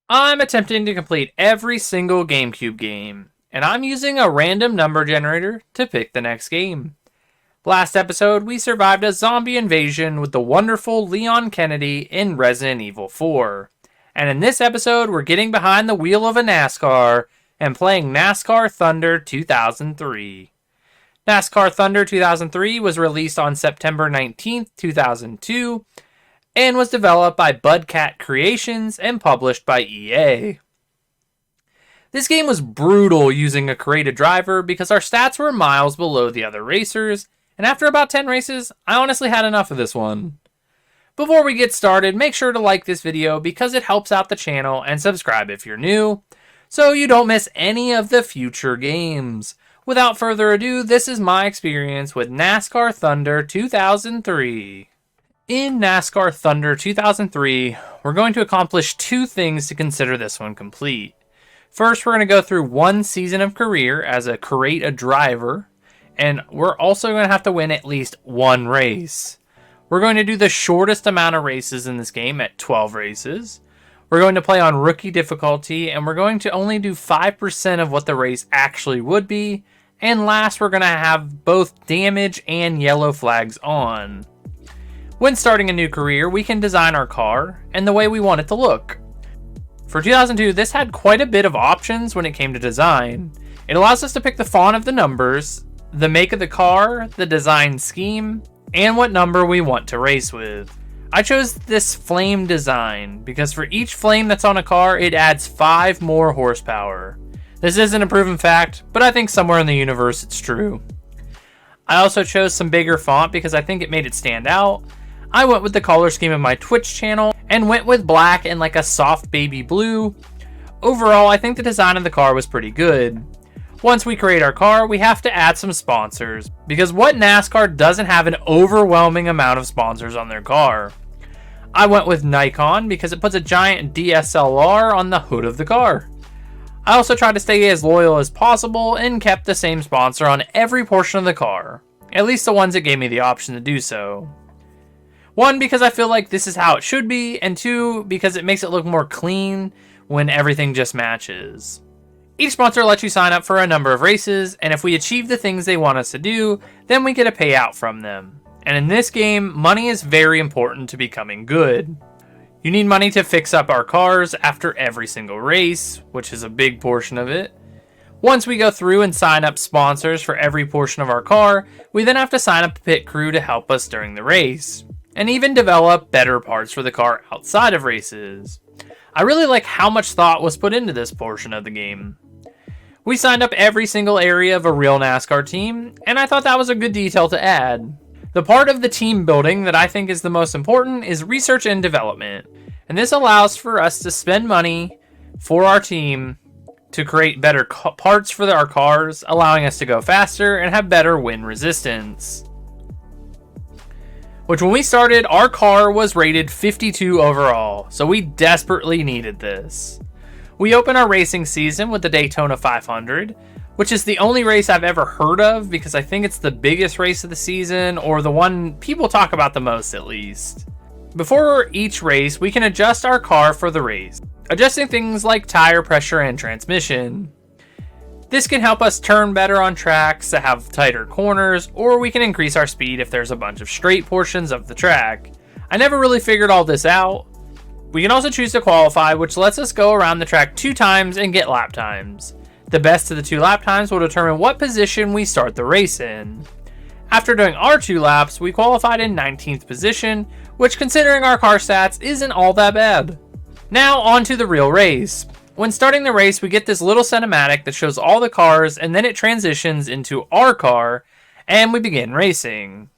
I'm attempting to complete every single GameCube game, and I'm using a random number generator to pick the next game. Last episode, we survived a zombie invasion with the wonderful Leon Kennedy in Resident Evil 4. And in this episode, we're getting behind the wheel of a NASCAR and playing NASCAR Thunder 2003. NASCAR Thunder 2003 was released on September 19th, 2002, and was developed by Budcat Creations and published by EA. This game was brutal using a created driver because our stats were miles below the other racers, and after about 10 races, I honestly had enough of this one. Before we get started, make sure to like this video because it helps out the channel, and subscribe if you're new, so you don't miss any of the future games. Without further ado, this is my experience with NASCAR Thunder 2003. In NASCAR Thunder 2003, we're going to accomplish two things to consider this one complete. First, we're going to go through one season of career as a driver, and we're also going to have to win at least one race. We're going to do the shortest amount of races in this game at 12 races. We're going to play on rookie difficulty, and we're going to only do 5% of what the race actually would be. And last, we're going to have both damage and yellow flags on. When starting a new career, we can design our car and the way we want it to look. For 2002, this had quite a bit of options when it came to design. It allows us to pick the font of the numbers, the make of the car, the design scheme, and what number we want to race with. I chose this flame design because for each flame that's on a car, it adds 5 more horsepower. This isn't a proven fact, but I think somewhere in the universe it's true. I also chose some bigger font because I think it made it stand out. I went with the color scheme of my Twitch channel and went with black and like a soft baby blue. Overall, I think the design of the car was pretty good. Once we create our car, we have to add some sponsors, because what NASCAR doesn't have an overwhelming amount of sponsors on their car? I went with Nikon because it puts a giant DSLR on the hood of the car. I also tried to stay as loyal as possible and kept the same sponsor on every portion of the car, at least the ones that gave me the option to do so. 1, because I feel like this is how it should be, and 2, because it makes it look more clean when everything just matches. Each sponsor lets you sign up for a number of races, and if we achieve the things they want us to do, then we get a payout from them. And in this game, money is very important to becoming good. You need money to fix up our cars after every single race, which is a big portion of it. Once we go through and sign up sponsors for every portion of our car, we then have to sign up a pit crew to help us during the race, and even develop better parts for the car outside of races. I really like how much thought was put into this portion of the game. We signed up every single area of a real NASCAR team, and I thought that was a good detail to add. The part of the team building that I think is the most important is research and development, and this allows for us to spend money for our team to create better parts for our cars, allowing us to go faster and have better wind resistance. Which, when we started, our car was rated 52 overall, so we desperately needed this. We open our racing season with the Daytona 500, which is the only race I've ever heard of because I think it's the biggest race of the season, or the one people talk about the most at least. Before each race, we can adjust our car for the race, adjusting things like tire pressure and transmission. This can help us turn better on tracks that have tighter corners, or we can increase our speed if there's a bunch of straight portions of the track. I never really figured all this out. We can also choose to qualify, which lets us go around the track 2 times and get lap times. The best of the 2 lap times will determine what position we start the race in. After doing our 2 laps, we qualified in 19th position, which, considering our car stats, isn't all that bad. Now on to the real race. When starting the race, we get this little cinematic that shows all the cars, and then it transitions into our car, and we begin racing.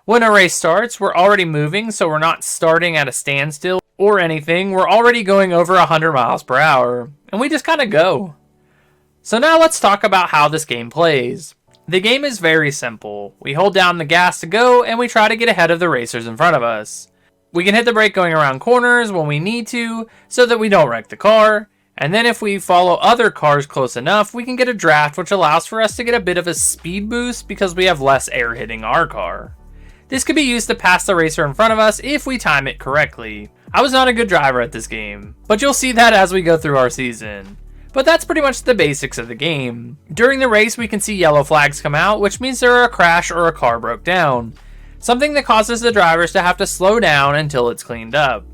When a race starts, we're already moving, so we're not starting at a standstill or anything. We're already going over 100 miles per hour, and we just kind of go. So now let's talk about how this game plays. The game is very simple. We hold down the gas to go, and we try to get ahead of the racers in front of us. We can hit the brake going around corners when we need to, so that we don't wreck the car. And then if we follow other cars close enough, we can get a draft, which allows for us to get a bit of a speed boost because we have less air hitting our car. This could be used to pass the racer in front of us if we time it correctly. I was not a good driver at this game, but you'll see that as we go through our season. But that's pretty much the basics of the game. During the race, we can see yellow flags come out, which means there are a crash or a car broke down. Something that causes the drivers to have to slow down until it's cleaned up.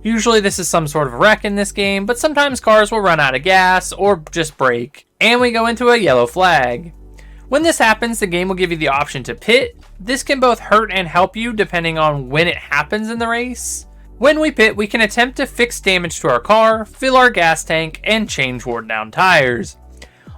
Usually this is some sort of wreck in this game, but sometimes cars will run out of gas or just break, and we go into a yellow flag. When this happens, the game will give you the option to pit. This can both hurt and help you depending on when it happens in the race. When we pit, we can attempt to fix damage to our car, fill our gas tank, and change worn down tires.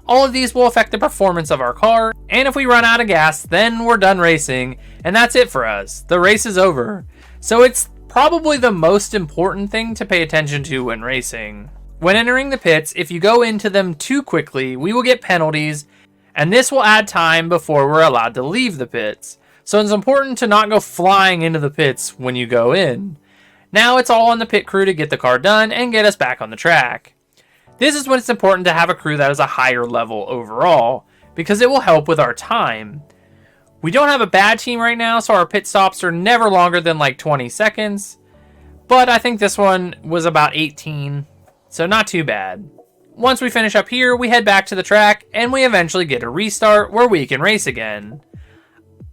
All of these will affect the performance of our car, and if we run out of gas, then we're done racing, and that's it for us. The race is over. So it's probably the most important thing to pay attention to when racing. When entering the pits, if you go into them too quickly, we will get penalties, and this will add time before we're allowed to leave the pits. So it's important to not go flying into the pits when you go in. Now it's all on the pit crew to get the car done and get us back on the track. This is when it's important to have a crew that is a higher level overall, because it will help with our time. We don't have a bad team right now, so our pit stops are never longer than like 20 seconds. But I think this one was about 18, so not too bad. Once we finish up here, we head back to the track, and we eventually get a restart where we can race again.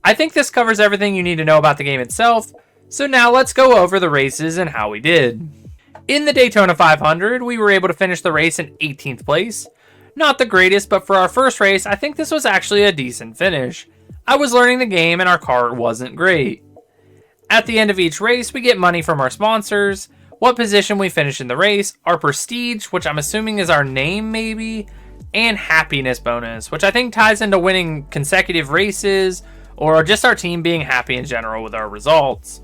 I think this covers everything you need to know about the game itself, so now let's go over the races and how we did. In the Daytona 500, we were able to finish the race in 18th place. Not the greatest, but for our first race, I think this was actually a decent finish. I was learning the game and our car wasn't great. At the end of each race, we get money from our sponsors, what position we finish in the race, our prestige, which I'm assuming is our name maybe, and happiness bonus, which I think ties into winning consecutive races or just our team being happy in general with our results.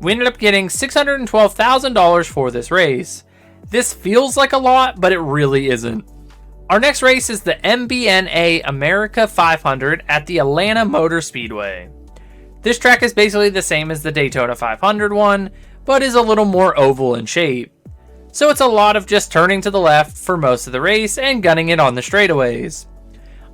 We ended up getting $612,000 for this race. This feels like a lot, but it really isn't. Our next race is the MBNA America 500 at the Atlanta Motor Speedway. This track is basically the same as the Daytona 500 one, but is a little more oval in shape. So it's a lot of just turning to the left for most of the race and gunning it on the straightaways.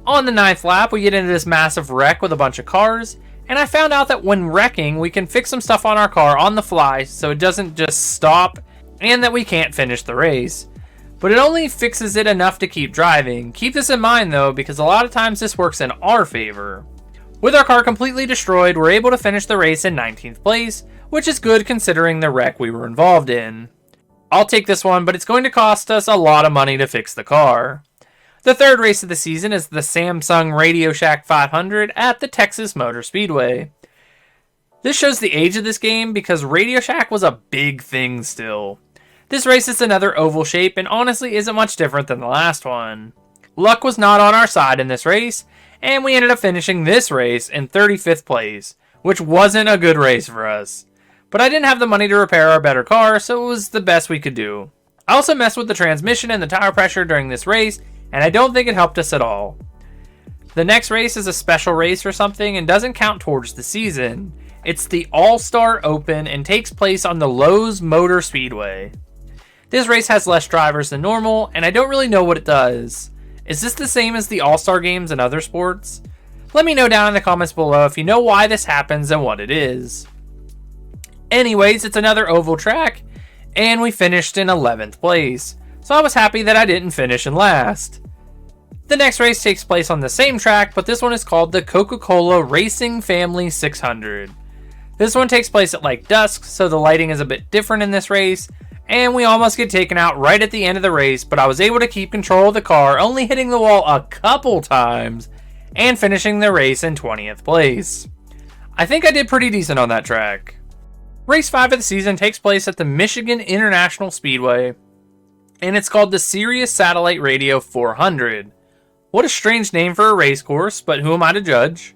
On the 9th lap, we get into this massive wreck with a bunch of cars, and I found out that when wrecking, we can fix some stuff on our car on the fly so it doesn't just stop and that we can't finish the race. But it only fixes it enough to keep driving. Keep this in mind though, because a lot of times this works in our favor. With our car completely destroyed, we're able to finish the race in 19th place, which is good considering the wreck we were involved in. I'll take this one, but it's going to cost us a lot of money to fix the car. The third race of the season is the Samsung Radio Shack 500 at the Texas Motor Speedway. This shows the age of this game because Radio Shack was a big thing still. This race is another oval shape and honestly isn't much different than the last one. Luck was not on our side in this race, and we ended up finishing this race in 35th place, which wasn't a good race for us. But I didn't have the money to repair our better car, so it was the best we could do. I also messed with the transmission and the tire pressure during this race, and I don't think it helped us at all. The next race is a special race or something and doesn't count towards the season. It's the All-Star Open and takes place on the Lowe's Motor Speedway. This race has less drivers than normal, and I don't really know what it does. Is this the same as the All-Star Games and other sports? Let me know down in the comments below if you know why this happens and what it is. Anyways, it's another oval track, and we finished in 11th place. So I was happy that I didn't finish in last. The next race takes place on the same track, but this one is called the Coca-Cola Racing Family 600. This one takes place at like dusk, so the lighting is a bit different in this race, and we almost get taken out right at the end of the race, but I was able to keep control of the car, only hitting the wall a couple times, and finishing the race in 20th place. I think I did pretty decent on that track. Race 5 of the season takes place at the Michigan International Speedway, and it's called the Sirius Satellite Radio 400. What a strange name for a race course, but who am I to judge?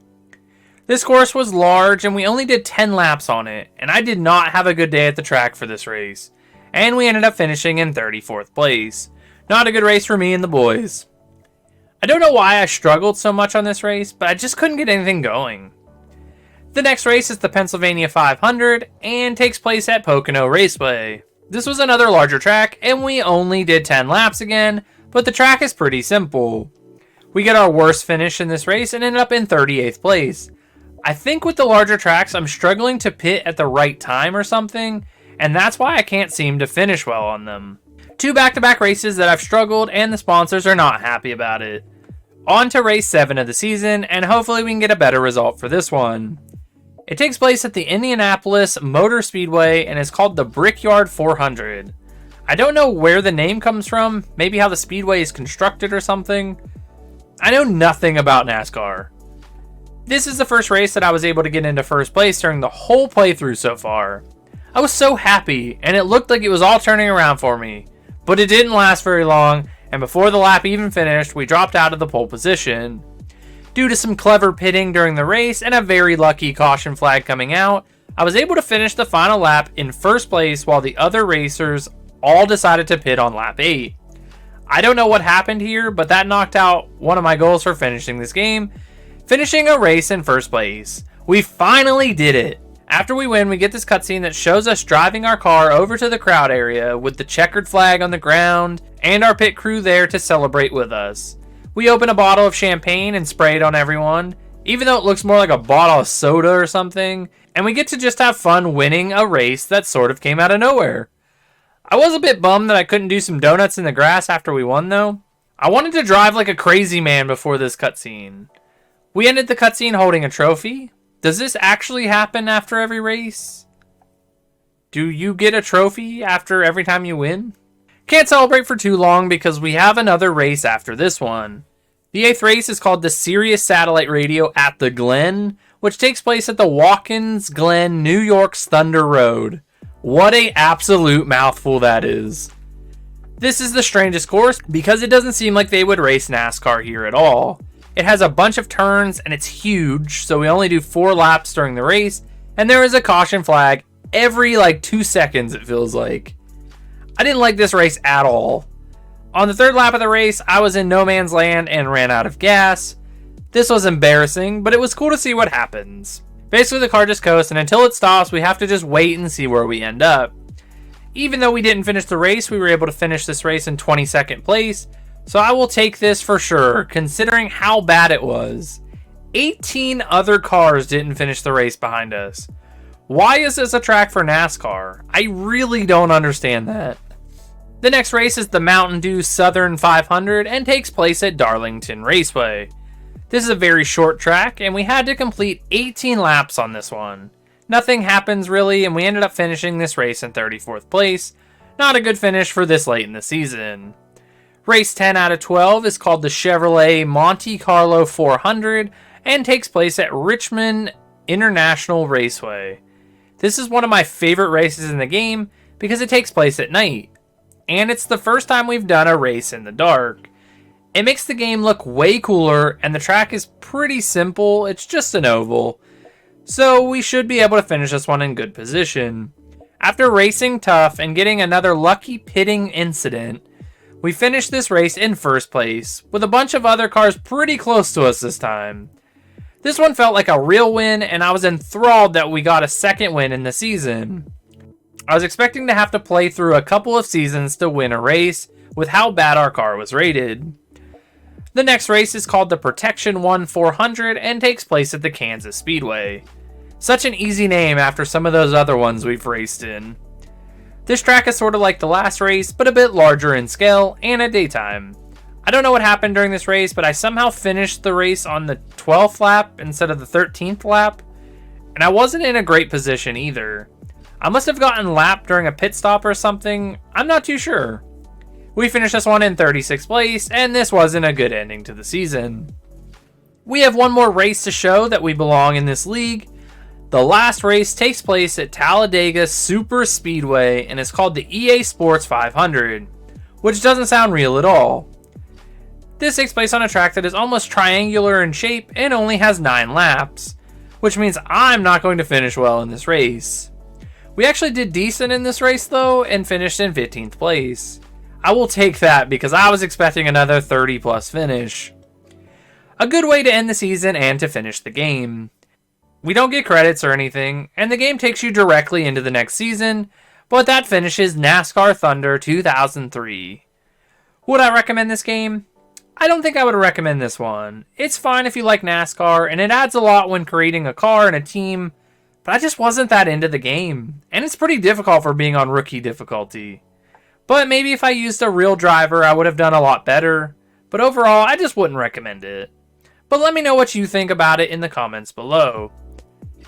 This course was large and we only did 10 laps on it, and I did not have a good day at the track for this race, and we ended up finishing in 34th place. Not a good race for me and the boys. I don't know why I struggled so much on this race, but I just couldn't get anything going. The next race is the Pennsylvania 500 and takes place at Pocono Raceway. This was another larger track, and we only did 10 laps again, but the track is pretty simple. We get our worst finish in this race and ended up in 38th place. I think with the larger tracks, I'm struggling to pit at the right time or something, and that's why I can't seem to finish well on them. 2 back-to-back races that I've struggled, and the sponsors are not happy about it. On to race 7 of the season, and hopefully we can get a better result for this one. It takes place at the Indianapolis Motor Speedway and is called the Brickyard 400. I don't know where the name comes from, maybe how the speedway is constructed or something. I know nothing about NASCAR. This is the first race that I was able to get into first place during the whole playthrough so far. I was so happy, and it looked like it was all turning around for me. But it didn't last very long, and before the lap even finished, we dropped out of the pole position. Due to some clever pitting during the race and a very lucky caution flag coming out, I was able to finish the final lap in first place while the other racers all decided to pit on lap 8. I don't know what happened here, but that knocked out one of my goals for finishing this game, finishing a race in first place. We finally did it! After we win, we get this cutscene that shows us driving our car over to the crowd area with the checkered flag on the ground and our pit crew there to celebrate with us. We open a bottle of champagne and spray it on everyone, even though it looks more like a bottle of soda or something, and we get to just have fun winning a race that sort of came out of nowhere. I was a bit bummed that I couldn't do some donuts in the grass after we won though. I wanted to drive like a crazy man before this cutscene. We ended the cutscene holding a trophy. Does this actually happen after every race? Do you get a trophy after every time you win? Can't celebrate for too long because we have another race after this one. The 8th race is called the Sirius Satellite Radio at the Glen, which takes place at the Watkins Glen, New York's Thunder Road. What a absolute mouthful that is. This is the strangest course because it doesn't seem like they would race NASCAR here at all. It has a bunch of turns and it's huge, so we only do 4 laps during the race, and there is a caution flag every 2 seconds it feels like. I didn't like this race at all. On the 3rd lap of the race, I was in no man's land and ran out of gas. This was embarrassing, but it was cool to see what happens. Basically the car just coasts, and until it stops, we have to just wait and see where we end up. Even though we didn't finish the race, we were able to finish this race in 22nd place, so I will take this for sure, considering how bad it was. 18 other cars didn't finish the race behind us. Why is this a track for NASCAR? I really don't understand that. The next race is the Mountain Dew Southern 500 and takes place at Darlington Raceway. This is a very short track, and we had to complete 18 laps on this one. Nothing happens really, and we ended up finishing this race in 34th place. Not a good finish for this late in the season. Race 10 out of 12 is called the Chevrolet Monte Carlo 400 and takes place at Richmond International Raceway. This is one of my favorite races in the game because it takes place at night. And it's the first time we've done a race in the dark. It makes the game look way cooler, and the track is pretty simple, it's just an oval. So we should be able to finish this one in good position. After racing tough and getting another lucky pitting incident, we finished this race in first place, with a bunch of other cars pretty close to us this time. This one felt like a real win, and I was enthralled that we got a second win in the season. I was expecting to have to play through a couple of seasons to win a race with how bad our car was rated. The next race is called the Protection 1 400 and takes place at the Kansas Speedway. Such an easy name after some of those other ones we've raced in. This track is sort of like the last race, but a bit larger in scale and at daytime. I don't know what happened during this race, but I somehow finished the race on the 12th lap instead of the 13th lap, and I wasn't in a great position either. I must have gotten lapped during a pit stop or something, I'm not too sure. We finished this one in 36th place, and this wasn't a good ending to the season. We have one more race to show that we belong in this league. The last race takes place at Talladega Super Speedway and is called the EA Sports 500, which doesn't sound real at all. This takes place on a track that is almost triangular in shape and only has 9 laps, which means I'm not going to finish well in this race. We actually did decent in this race though and finished in 15th place. I will take that because I was expecting another 30 plus finish. A good way to end the season and to finish the game. We don't get credits or anything, and the game takes you directly into the next season, but that finishes NASCAR Thunder 2003. Would I recommend this game? I don't think I would recommend this one. It's fine if you like NASCAR, and it adds a lot when creating a car and a team, but I just wasn't that into the game. And it's pretty difficult for being on rookie difficulty. But maybe if I used a real driver, I would have done a lot better. But overall, I just wouldn't recommend it. But let me know what you think about it in the comments below.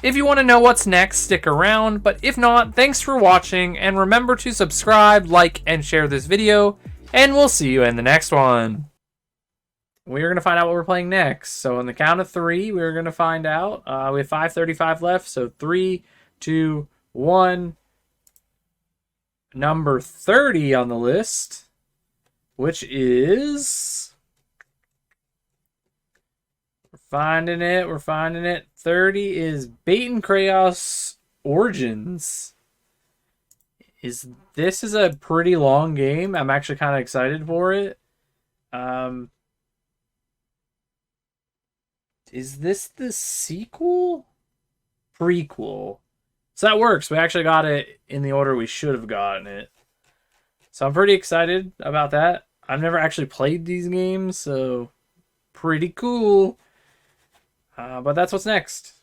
If you want to know what's next, stick around. But if not, thanks for watching. And remember to subscribe, like, and share this video. And we'll see you in the next one. We're going to find out what we're playing next. So on the count of 3, we're going to find out. We have 5:35 left. So 3, 2, 1. Number 30 on the list, which is... We're finding it. 30 is Bait & Chaos Origins. This is a pretty long game. I'm actually kind of excited for it. Is this the sequel? Prequel. So that works. We actually got it in the order we should have gotten it. So I'm pretty excited about that. I've never actually played these games, so pretty cool. But that's what's next.